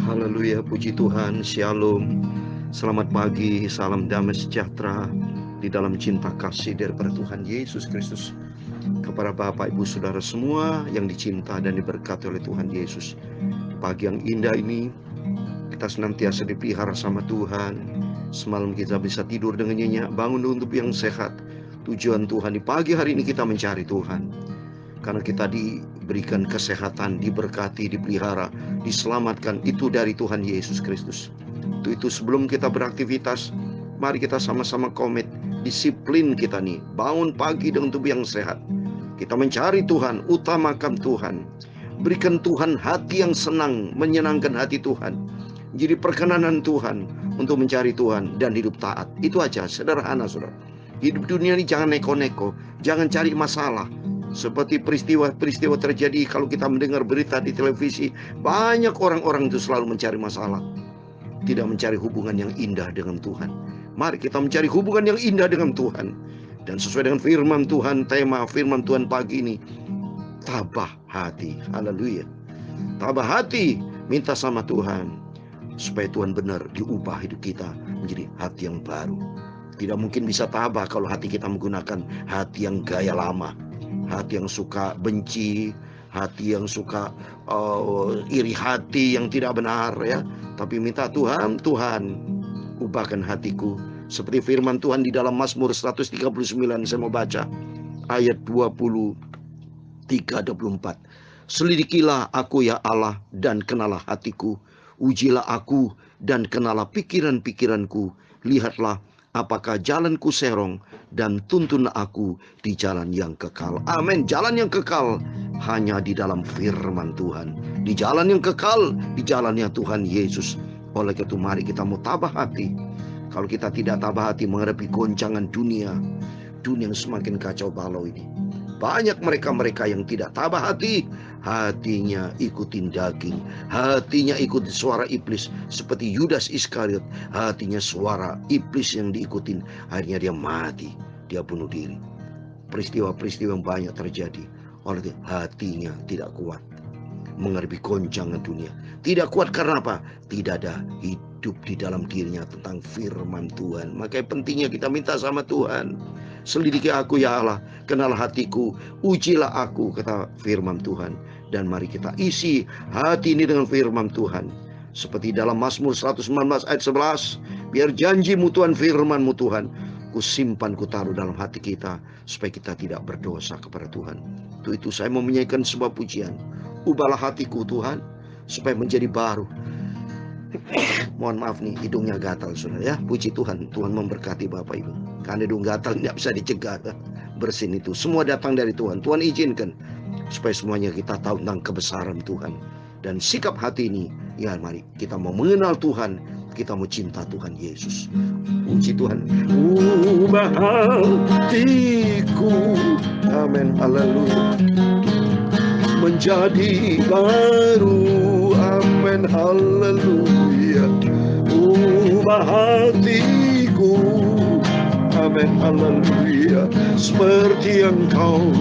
Haleluya, puji Tuhan, Shalom. Selamat pagi, salam damai sejahtera di dalam cinta kasih daripada Tuhan Yesus Kristus. Kepada Bapak, Ibu, Saudara semua yang dicinta dan diberkati oleh Tuhan Yesus. Pagi yang indah ini, kita senantiasa dipelihara sama Tuhan. Semalam kita bisa tidur dengan nyenyak, bangun untuk yang sehat. Tujuan Tuhan di pagi hari ini kita mencari Tuhan. Karena kita diberikan kesehatan, diberkati, dipelihara, diselamatkan, itu dari Tuhan Yesus Kristus. Itu sebelum kita beraktivitas, mari kita sama-sama komit, disiplin kita nih, bangun pagi dengan tubuh yang sehat. Kita mencari Tuhan, utamakan Tuhan. Berikan Tuhan hati yang senang, menyenangkan hati Tuhan. Jadi perkenanan Tuhan untuk mencari Tuhan dan hidup taat. Itu aja, sederhana saudara. Hidup dunia ini jangan neko-neko, jangan cari masalah. Seperti peristiwa-peristiwa terjadi kalau kita mendengar berita di televisi, banyak orang-orang itu selalu mencari masalah, tidak mencari hubungan yang indah dengan Tuhan. Mari kita mencari hubungan yang indah dengan Tuhan. Dan sesuai dengan firman Tuhan, tema firman Tuhan pagi ini, tabah hati. Haleluya. Tabah hati, minta sama Tuhan supaya Tuhan benar diubah hidup kita menjadi hati yang baru. Tidak mungkin bisa tabah kalau hati kita menggunakan hati yang gaya lama, hati yang suka benci, hati yang suka iri hati yang tidak benar ya. Tapi minta Tuhan, ubahkan hatiku. Seperti firman Tuhan di dalam Mazmur 139, saya mau baca ayat 23-24. Selidikilah aku ya Allah dan kenalah hatiku. Ujilah aku dan kenalah pikiran-pikiranku. Lihatlah apakah jalanku serong, dan tuntunlah aku di jalan yang kekal. Amin. Jalan yang kekal hanya di dalam firman Tuhan. Di jalan yang kekal, di jalannya Tuhan Yesus. Oleh itu mari kita mau tabah hati. Kalau kita tidak tabah hati menghadapi goncangan dunia yang semakin kacau balau ini. Banyak mereka-mereka yang tidak tabah hati, hatinya ikutin daging, hatinya ikut suara iblis. Seperti Yudas Iskariot, hatinya suara iblis yang diikutin, akhirnya dia mati, dia bunuh diri. Peristiwa-peristiwa yang banyak terjadi oleh hatinya tidak kuat menghadapi goncangan dunia. Tidak kuat karena apa? Tidak ada hidup di dalam dirinya tentang firman Tuhan. Makanya pentingnya kita minta sama Tuhan. Selidiki aku ya Allah, kenal hatiku, ujilah aku, kata firman Tuhan. Dan mari kita isi hati ini dengan firman Tuhan. Seperti dalam Mazmur 119 ayat 11. Biar janjimu Tuhan, firmanmu Tuhan, ku simpan, ku taruh dalam hati kita, supaya kita tidak berdosa kepada Tuhan. Itu saya mau menyanyikan sebuah pujian. Ubahlah hatiku Tuhan, supaya menjadi baru. Mohon maaf nih, hidungnya gatal saudara ya. Puji Tuhan, Tuhan memberkati Bapak Ibu. Karena hidung gatal tidak bisa dicegah, bersin itu. Semua datang dari Tuhan. Tuhan izinkan supaya semuanya kita tahu tentang kebesaran Tuhan. Dan sikap hati ini, ya mari kita mau mengenal Tuhan, kita mau cinta Tuhan Yesus. Puji Tuhan. Ubah hatiku, amin, haleluya, menjadi baru, amin, haleluya. Ubah hatiku, amin, haleluya, seperti Engkau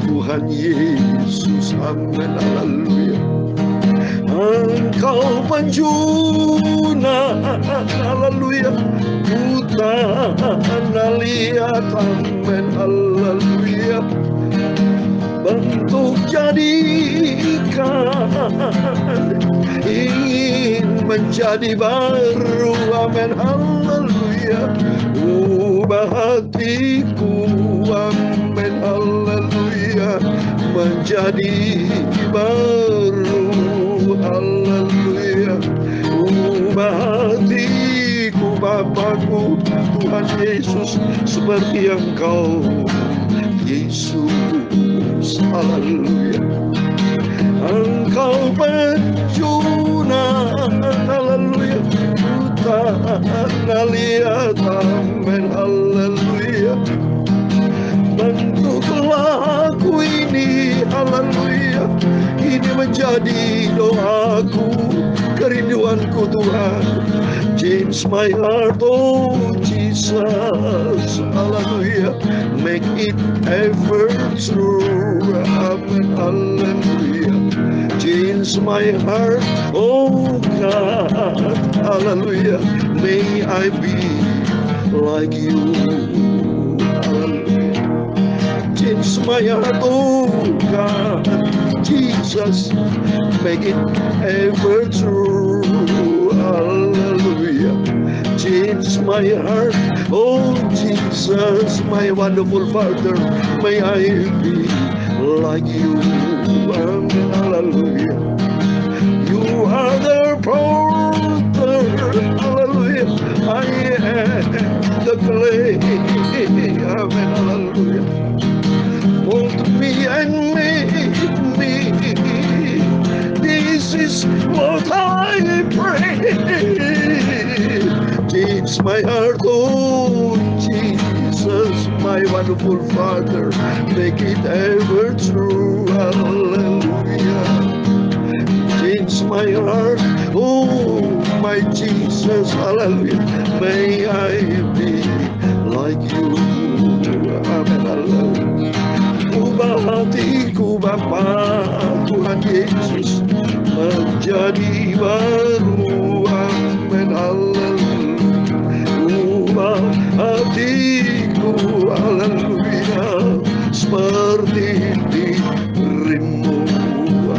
Tuhan Yesus, amin, haleluya. Engkau penjuna, haleluya, ku tanah liat, amin, haleluya. Bentuk jadikan, ingin menjadi baru, amin, haleluya. Ubah hatiku, amin, haleluya, menjadi baru, haleluya. Ubah hatiku Bapakku, Tuhan Yesus, seperti Engkau Yesus, haleluya. Engkau penjuna, haleluya, ku tanah liat, amin, haleluya. Bentuklah aku ini, haleluya, ini menjadi doaku, kerinduanku Tuhan. Change my heart, oh Jesus, haleluya. Make it ever true, amen, haleluya. Change change my heart, oh God, hallelujah. May I be like you, hallelujah. Change my heart, oh God, Jesus, make it ever true, hallelujah. Change my heart, oh Jesus, my wonderful Father, may I be like you, amen, hallelujah. You are the potter, hallelujah. I am the clay, amen, hallelujah. Mold me and make me. This is what I pray. Change my heart, oh Jesus, my wonderful Father, make it ever true, hallelujah. Change my heart, oh my Jesus, hallelujah. May I be like you, amen, hallelujah. Ubah hatiku Bapa, Tuhan Yesus, menjadi baru, amin, haleluya. Ubah hatiku, haleluya, seperti dirimu,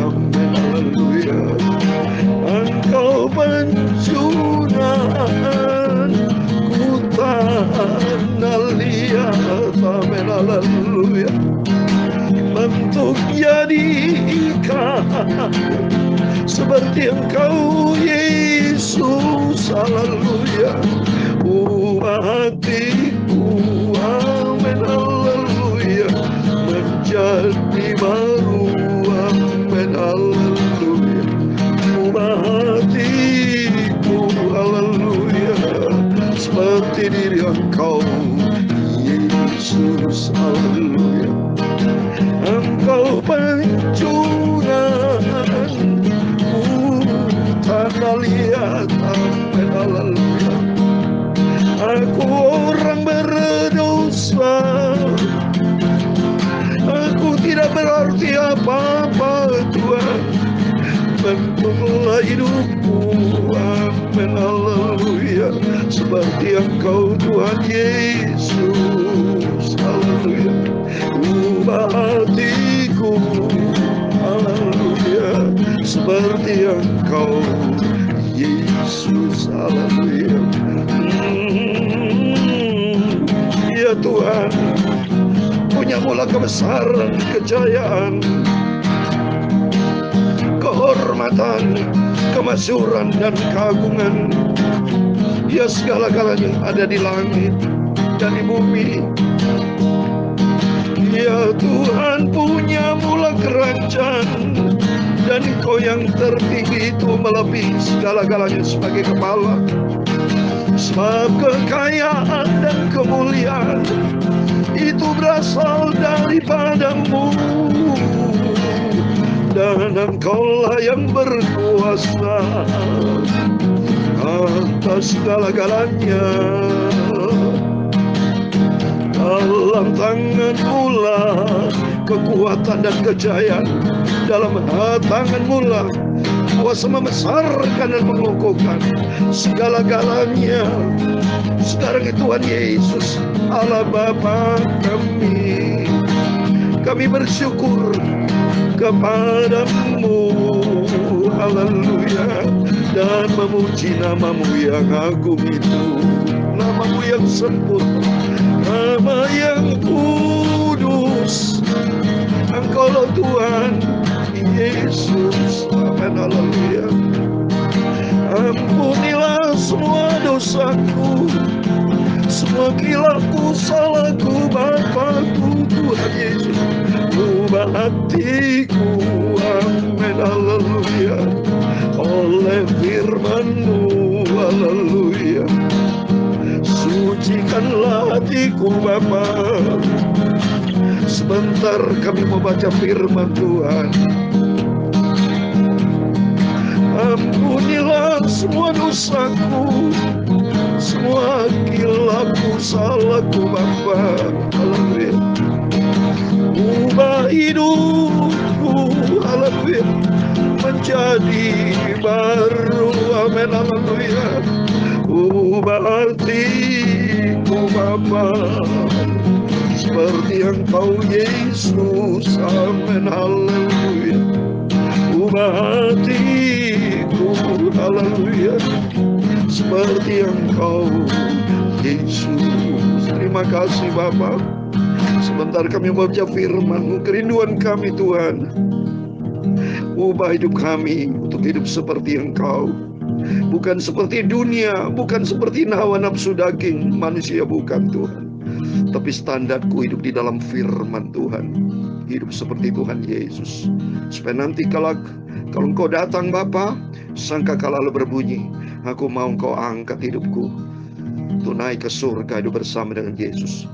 amin, haleluya. Engkau pencurahan ku tanah liat, amin, haleluya. Untuk jadikan seperti Engkau Yesus, haleluya. Ubah hatiku, amin, haleluya, menjadi baru, amin, haleluya. Ubah hatiku, haleluya, seperti diri Engkau Yesus, haleluya. Engkau pencurahan tanah liat, amin, haleluya. Aku orang berdosa, aku tidak berarti apa-apa, Tuhan. Bentuklah hidupku, amin, haleluya, seperti Engkau Tuhan Yesus, haleluya. Ubah hatiku, haleluya, seperti Engkau Yesus, haleluya. Ya Tuhan, punya mula kebesaran, kejayaan, kehormatan, kemasyhuran dan keagungan. Ya segala-galanya ada di langit dan di bumi. Ya Tuhan, punya mula kerajaan, dan Engkau yang tertinggi itu melebihi segala-galanya sebagai kepala. Sebab kekayaan dan kemuliaan itu berasal daripadamu, dan Engkaulah yang berkuasa atas segala-galanya. Dalam tangan-Mu lah kekuatan dan kejayaan, dalam tangan-Mu lah kuasa membesarkan dan mengukuhkan segala-galanya. Sekarang Tuhan Yesus, Allah Bapa kami bersyukur kepadamu, haleluya, dan memuji nama-Mu yang agung itu, nama-Mu yang sempurna, nama yang kudus. Engkaulah Tuhan Yesus, amin, haleluya. Ampunilah semua dosaku, semua kilapku, salahku, Bapakku, Tuhan Yesus. Ubah hatiku, amin, haleluya, oleh firman-Mu, haleluya. Sucikanlah hatiku, Bapa. Sebentar kami mau baca firman Tuhan. Ampunilah semua dosaku, semua kilapku, salahku, Bapa, haleluya. Ubah hidupku, haleluya, menjadi baru. Amin, haleluya. Ubah hatiku Bapa, seperti Engkau Yesus. Amin, haleluya. Ubah hatiku, haleluya, seperti Engkau Yesus. Terima kasih Bapa. Sebentar kami membaca firman-Mu, kerinduan kami Tuhan. Ubah hidup kami untuk hidup seperti Engkau, bukan seperti dunia, bukan seperti hawa nafsu daging manusia, bukan Tuhan. Tapi standarku hidup di dalam firman Tuhan, hidup seperti Tuhan Yesus. Supaya nanti kalau Engkau datang Bapa, sangkakala berbunyi, aku mau Engkau angkat hidupku untuk naik ke surga, hidup bersama dengan Yesus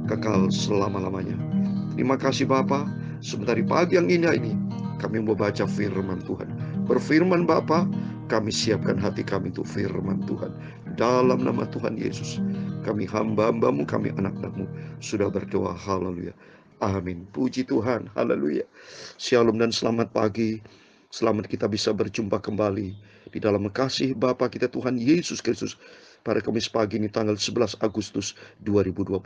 kekal selama-lamanya. Terima kasih Bapa. Sebentar di pagi yang indah ini kami mau baca firman Tuhan. Berfirman Bapa, kami siapkan hati kami untuk firman Tuhan. Dalam nama Tuhan Yesus, kami hamba-Hambamu, kami anak-anak-Mu sudah berdoa. Haleluya. Amin. Puji Tuhan. Haleluya. Shalom dan selamat pagi. Selamat kita bisa berjumpa kembali di dalam kasih Bapa kita Tuhan Yesus Kristus pada Kamis pagi ini tanggal 11 Agustus 2022.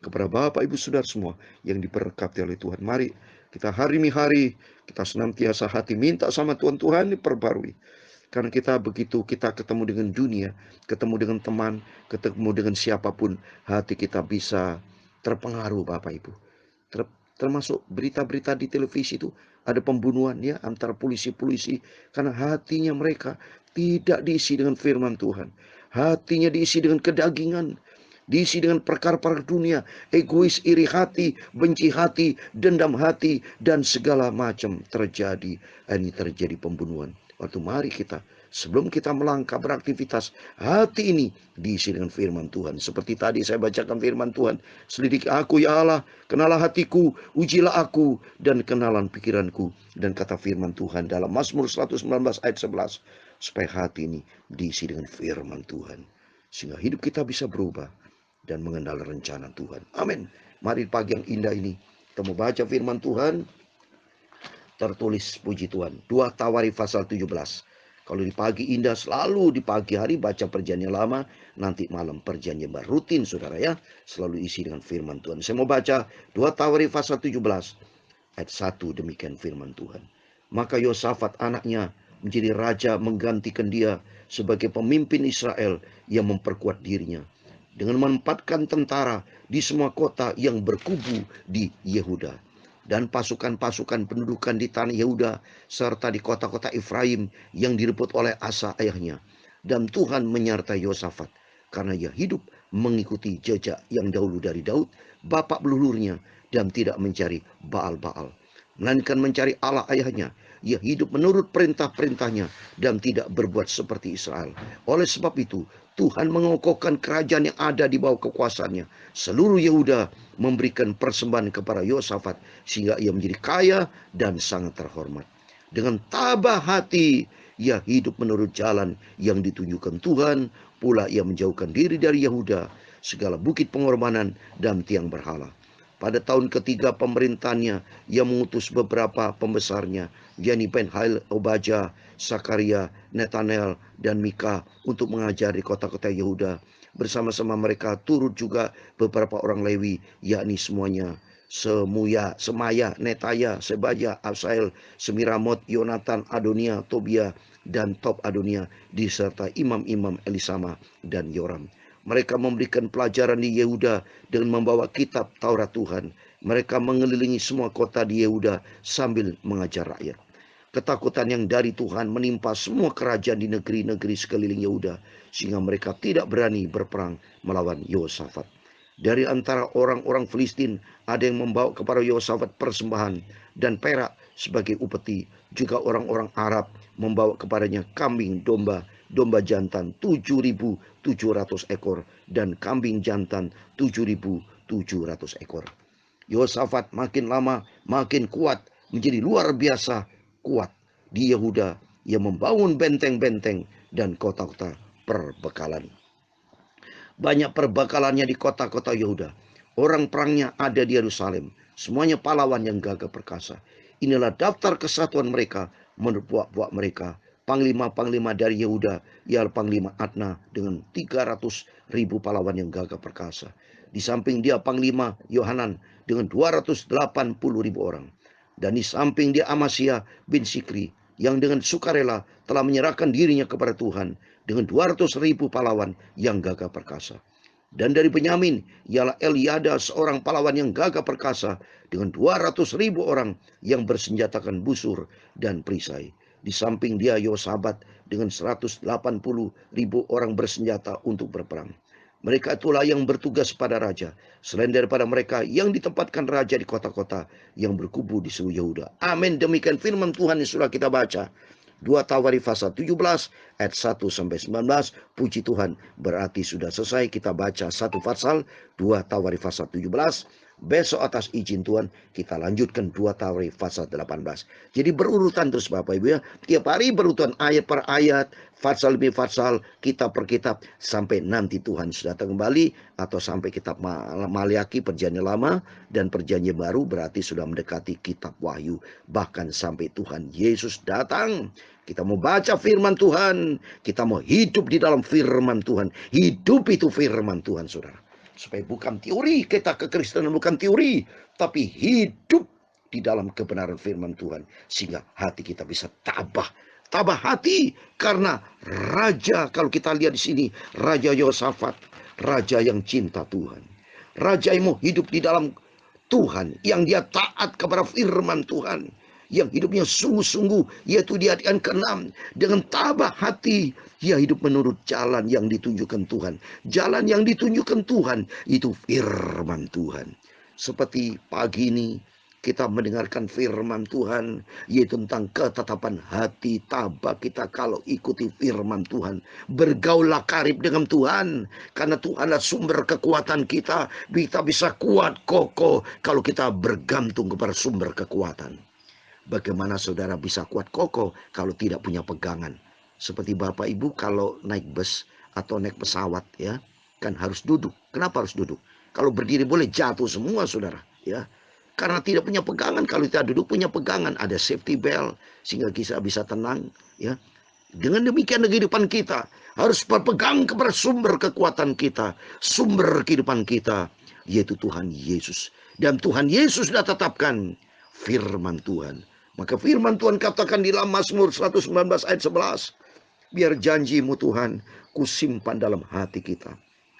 Kepada Bapak Ibu Saudara semua yang diberkati oleh Tuhan, mari kita hari demi hari kita senantiasa hati minta sama Tuhan diperbarui. Karena begitu kita ketemu dengan dunia, ketemu dengan teman, ketemu dengan siapapun, hati kita bisa terpengaruh Bapak Ibu. Termasuk berita-berita di televisi itu ada pembunuhan ya antara polisi-polisi karena hatinya mereka tidak diisi dengan firman Tuhan. Hatinya diisi dengan kedagingan, diisi dengan perkara-perkara dunia, egois, iri hati, benci hati, dendam hati, dan segala macam terjadi. Ini terjadi pembunuhan. Waktu mari kita, sebelum kita melangkah beraktivitas, hati ini diisi dengan firman Tuhan. Seperti tadi saya bacakan firman Tuhan, selidiki aku ya Allah, kenalah hatiku, ujilah aku, dan kenalan pikiranku. Dan kata firman Tuhan dalam Mazmur 119 ayat 11, supaya hati ini diisi dengan firman Tuhan, sehingga hidup kita bisa berubah dan mengenal rencana Tuhan. Amin. Mari pagi yang indah ini kita mau baca firman Tuhan. Tertulis puji Tuhan 2 Tawarikh pasal 17. Kalau di pagi indah selalu di pagi hari baca perjanjian lama, nanti malam perjanjian baru. Rutin saudara ya, selalu isi dengan firman Tuhan. Saya mau baca 2 Tawarikh pasal 17 ayat 1, demikian firman Tuhan. Maka Yosafat anaknya menjadi raja menggantikan dia sebagai pemimpin Israel yang memperkuat dirinya dengan menempatkan tentara di semua kota yang berkubu di Yehuda dan pasukan-pasukan pendudukan di tanah Yehuda serta di kota-kota Efraim yang direbut oleh Asa ayahnya. Dan Tuhan menyertai Yosafat karena ia hidup mengikuti jejak yang dahulu dari Daud bapak leluhurnya dan tidak mencari Baal-Baal, melainkan mencari Allah ayahnya. Ia hidup menurut perintah-perintahnya dan tidak berbuat seperti Israel. Oleh sebab itu Tuhan mengokohkan kerajaan yang ada di bawah kekuasaannya. Seluruh Yehuda memberikan persembahan kepada Yosafat sehingga ia menjadi kaya dan sangat terhormat. Dengan tabah hati ia hidup menurut jalan yang ditunjukkan Tuhan. Pula ia menjauhkan diri dari Yehuda, segala bukit pengorbanan dan tiang berhala. Pada tahun ketiga pemerintahannya, ia mengutus beberapa pembesarnya, yakni Ben-Hail, Obadjah, Sakaria, Netanel, dan Mika untuk mengajar di kota-kota Yehuda. Bersama-sama mereka turut juga beberapa orang Lewi, yakni semuanya Semaya, Netaya, Sebaya, Absael, Semiramot, Yonatan, Adonia, Tobia, dan Top Adonia, disertai imam-imam Elisama dan Yoram. Mereka memberikan pelajaran di Yehuda dengan membawa kitab Taurat Tuhan. Mereka mengelilingi semua kota di Yehuda sambil mengajar rakyat. Ketakutan yang dari Tuhan menimpa semua kerajaan di negeri-negeri sekeliling Yehuda, sehingga mereka tidak berani berperang melawan Yosafat. Dari antara orang-orang Filistin ada yang membawa kepada Yosafat persembahan dan perak sebagai upeti. Juga orang-orang Arab membawa kepadanya kambing domba jantan 7.700 ekor dan kambing jantan 7.700 ekor. Yosafat makin lama makin kuat, menjadi luar biasa kuat di Yehuda. Ia membangun benteng-benteng dan kota-kota perbekalan. Banyak perbekalannya di kota-kota Yehuda. Orang perangnya ada di Yerusalem. Semuanya pahlawan yang gagah perkasa. Inilah daftar kesatuan mereka menurut puak-puak mereka. Panglima-panglima dari Yehuda ialah Panglima Adna dengan 300.000 pahlawan yang gagah perkasa. Di samping dia Panglima Yohanan dengan 280.000 orang. Dan di samping dia Amasya bin Sikri yang dengan sukarela telah menyerahkan dirinya kepada Tuhan dengan 200.000 pahlawan yang gagah perkasa. Dan dari Benyamin ialah Eliada, seorang pahlawan yang gagah perkasa dengan 200.000 orang yang bersenjatakan busur dan perisai. Di samping dia Yosabat dengan 180.000 orang bersenjata untuk berperang. Mereka itulah yang bertugas pada raja, selain daripada mereka yang ditempatkan raja di kota-kota yang berkubu di seluruh Yehuda. Amin. Demikian firman Tuhan yang sudah kita baca. 2 Tawarikh pasal 17 ayat 1 sampai 19. Puji Tuhan, berarti sudah selesai kita baca satu pasal 2 Tawarikh pasal 17. Besok atas izin Tuhan kita lanjutkan 2 Tawarikh pasal 18. Jadi berurutan terus Bapak Ibu ya. Tiap hari berurutan ayat per ayat, pasal demi pasal, kitab per kitab, sampai nanti Tuhan sudah datang kembali, atau sampai kitab Maliaki perjanjian lama dan perjanjian baru, berarti sudah mendekati kitab Wahyu. Bahkan sampai Tuhan Yesus datang. Kita mau baca firman Tuhan, kita mau hidup di dalam firman Tuhan. Hidup itu firman Tuhan, saudara. Supaya bukan teori, kita kekristenan bukan teori, tapi hidup di dalam kebenaran firman Tuhan. Sehingga hati kita bisa tabah hati, karena raja, kalau kita lihat di sini, Raja Yosafat, raja yang cinta Tuhan, raja yang mau hidup di dalam Tuhan, yang dia taat kepada firman Tuhan, yang hidupnya sungguh-sungguh, yaitu di ayat yang ke-6, dengan tabah hati ia hidup menurut jalan yang ditunjukkan Tuhan. Jalan yang ditunjukkan Tuhan itu firman Tuhan. Seperti pagi ini kita mendengarkan firman Tuhan, yaitu tentang ketetapan hati tabah kita kalau ikuti firman Tuhan. Bergaulah karib dengan Tuhan, karena Tuhanlah sumber kekuatan kita. Kita bisa kuat kokoh kalau kita bergantung kepada sumber kekuatan. Bagaimana saudara bisa kuat kokoh kalau tidak punya pegangan? Seperti Bapak Ibu kalau naik bus atau naik pesawat ya, kan harus duduk. Kenapa harus duduk? Kalau berdiri boleh jatuh semua saudara ya. Karena tidak punya pegangan. Kalau kita duduk punya pegangan, ada safety belt sehingga kita bisa tenang ya. Dengan demikian kehidupan kita harus berpegang kepada sumber kekuatan kita, sumber kehidupan kita, yaitu Tuhan Yesus. Dan Tuhan Yesus sudah tetapkan firman Tuhan. Maka firman Tuhan katakan di dalam Mazmur 119 ayat 11. Biar janjimu Tuhan kusimpan dalam hati kita.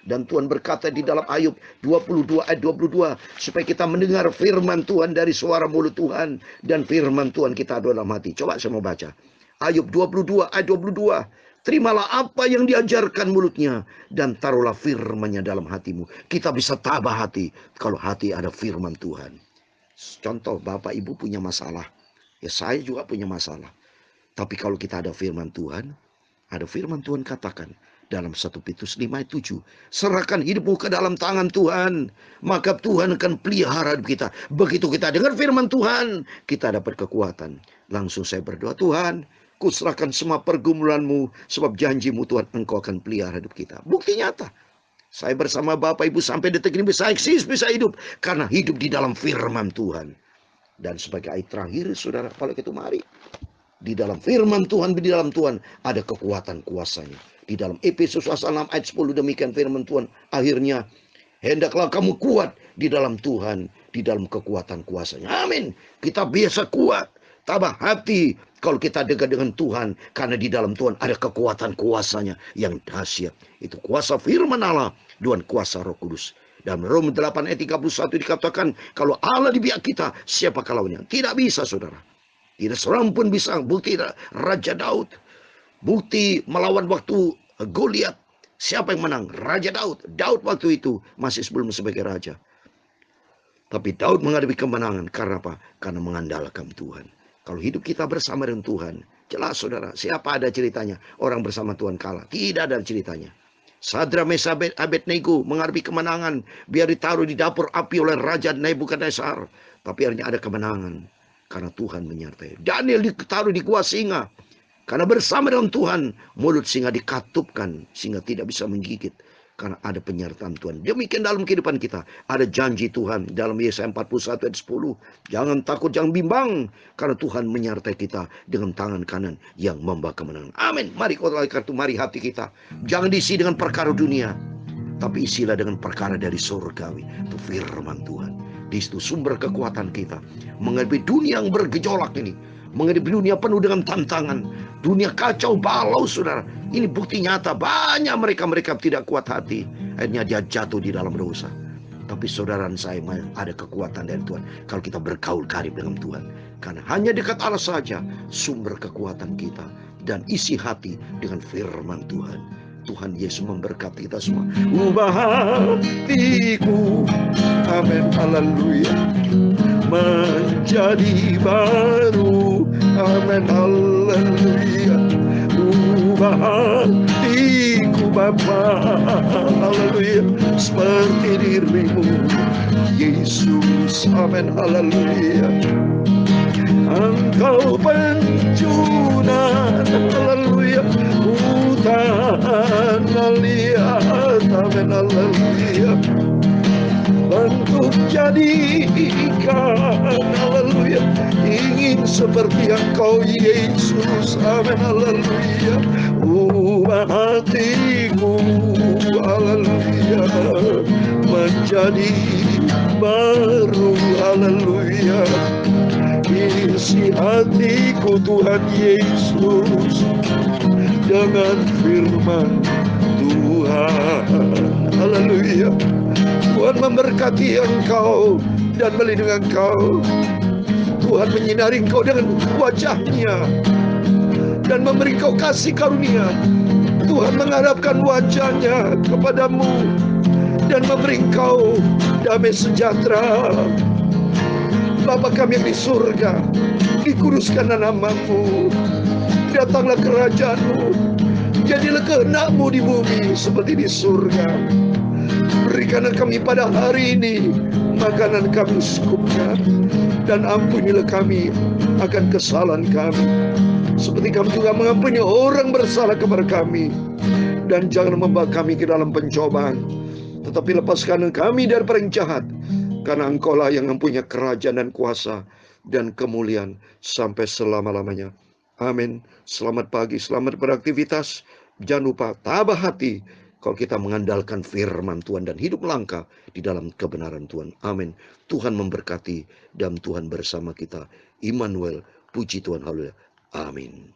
Dan Tuhan berkata di dalam Ayub 22 ayat 22. Supaya kita mendengar firman Tuhan dari suara mulut Tuhan. Dan firman Tuhan kita dalam hati. Coba saya mau baca. Ayub 22 ayat 22. Terimalah apa yang diajarkan mulutnya. Dan taruhlah firmannya dalam hatimu. Kita bisa tabah hati kalau hati ada firman Tuhan. Contoh Bapak Ibu punya masalah. Ya saya juga punya masalah. Tapi kalau kita ada firman Tuhan. Ada firman Tuhan katakan dalam 1 Petrus 5 ayat 7. Serahkan hidupmu ke dalam tangan Tuhan. Maka Tuhan akan pelihara hidup kita. Begitu kita dengar firman Tuhan. Kita dapat kekuatan. Langsung saya berdoa, Tuhan, kuserahkan semua pergumulanmu. Sebab janjimu Tuhan, engkau akan pelihara hidup kita. Bukti nyata. Saya bersama Bapak Ibu sampai detik ini bisa eksis, bisa hidup. Karena hidup di dalam firman Tuhan. Dan sebagai ayat terakhir, saudara, kalau itu mari. Di dalam firman Tuhan, di dalam Tuhan ada kekuatan kuasanya. Di dalam Efesus 6 ayat 10 demikian firman Tuhan. Akhirnya, hendaklah kamu kuat di dalam Tuhan, di dalam kekuatan kuasanya. Amin. Kita biasa kuat, tabah hati kalau kita dekat dengan Tuhan. Karena di dalam Tuhan ada kekuatan kuasanya yang dahsyat. Itu kuasa firman Allah dan kuasa Roh Kudus. Dalam Roma 8 ayat 31 dikatakan, kalau Allah di pihak kita, siapa lawannya? Tidak bisa, saudara. Tidak seorang pun bisa. Bukti Raja Daud. Bukti melawan waktu Goliat. Siapa yang menang? Raja Daud. Daud waktu itu masih sebelum sebagai raja. Tapi Daud menghadapi kemenangan. Karena apa? Karena mengandalkan Tuhan. Kalau hidup kita bersama dengan Tuhan. Jelas saudara. Siapa ada ceritanya? Orang bersama Tuhan kalah. Tidak ada ceritanya. Sadra Mesabet Abednego menghadapi kemenangan. Biar ditaruh di dapur api oleh Raja Nebukadnezar. Tapi akhirnya ada kemenangan. Karena Tuhan menyertai. Daniel ditaruh di gua singa. Karena bersama dengan Tuhan, mulut singa dikatupkan. Sehingga tidak bisa menggigit. karena ada penyertaan Tuhan. Demikian dalam kehidupan kita. Ada janji Tuhan dalam Yesaya 41 ayat 10. Jangan takut, jangan bimbang, karena Tuhan menyertai kita dengan tangan kanan yang membawa kemenangan. Amin. Mari mari hati kita jangan diisi dengan perkara dunia, tapi isilah dengan perkara dari surgawi. Itu firman Tuhan. Di situ sumber kekuatan kita menghadapi dunia yang bergejolak ini, menghadapi dunia penuh dengan tantangan, dunia kacau balau, saudara. Ini bukti nyata, banyak mereka tidak kuat hati, akhirnya dia jatuh di dalam dosa. Tapi saudara dan saya, ada kekuatan dari Tuhan kalau kita bergaul karib dengan Tuhan. Karena hanya dekat Allah saja sumber kekuatan kita, dan isi hati dengan firman Tuhan. Tuhan Yesus memberkati kita semua. Ubah hatiku, amin, haleluya, menjadi baru, amin, haleluya. Ubah hatiku Bapa, haleluya, seperti dirimu Yesus, amin, haleluya. Engkau penjunan, haleluya, hutan melihat, amin, haleluya, untuk jadikan, haleluya, ingin seperti Engkau Yesus, amin, haleluya. Ubah hatiku, haleluya, menjadi baru, haleluya. Isi hatiku Tuhan Yesus dengan firman Tuhan, haleluya. Tuhan memberkati engkau dan melindungi engkau. Tuhan menyinari engkau dengan wajahnya dan memberi engkau kasih karunia. Tuhan menghadapkan wajahnya kepadamu dan memberi engkau damai sejahtera. Bapa kami yang di surga, dikuduskanlah namamu, datanglah kerajaan-Mu, jadilah kehendak-Mu di bumi seperti di surga. Berikanlah kami pada hari ini makanan kami secukupnya, dan ampunilah kami akan kesalahan kami, seperti kami juga mengampuni orang bersalah kepada kami. Dan jangan membawa kami ke dalam pencobaan, tetapi lepaskan kami dari yang jahat, karena Engkaulah yang mempunyai kerajaan dan kuasa dan kemuliaan sampai selama-lamanya. Amin. Selamat pagi, selamat beraktivitas. Jangan lupa tabah hati kalau kita mengandalkan firman Tuhan dan hidup melangkah di dalam kebenaran Tuhan. Amin. Tuhan memberkati dan Tuhan bersama kita. Immanuel, puji Tuhan, haleluya. Amin.